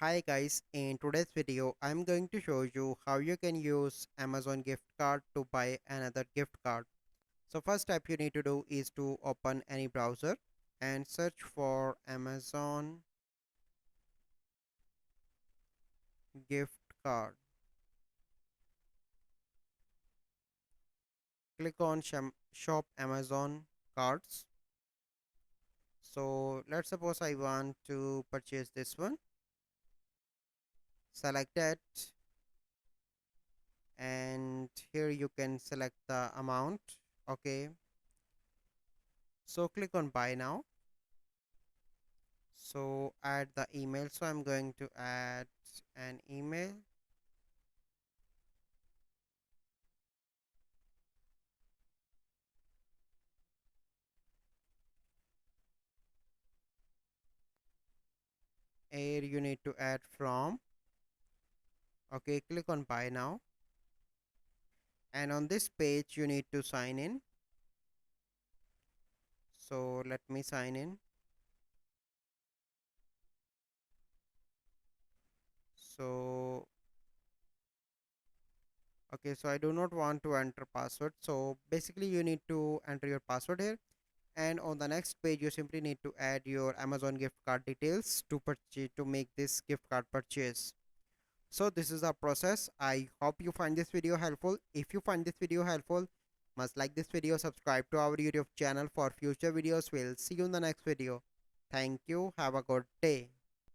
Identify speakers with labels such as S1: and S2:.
S1: Hi guys, in today's video I'm going to show you how you can use Amazon gift card to buy another gift card. So first step you need to do is to open any browser and search for Amazon gift card. Click on shop Amazon cards. So let's suppose I want to purchase this one. Select it, and here you can select the amount. Okay, so click on buy now. So add the email, so I'm going to add an email. Here you need to add from. Okay, click on buy now, and on this page you need to sign in. So let me sign in. So okay, so I do not want to enter password, so basically you need to enter your password here, and on the next page you simply need to add your Amazon gift card details to purchase, to make this gift card purchase. So this is the process. I hope you find this video helpful. If you find this video helpful, must like this video, subscribe to our YouTube channel for future videos. We'll see you in the next video. Thank you. Have a good day.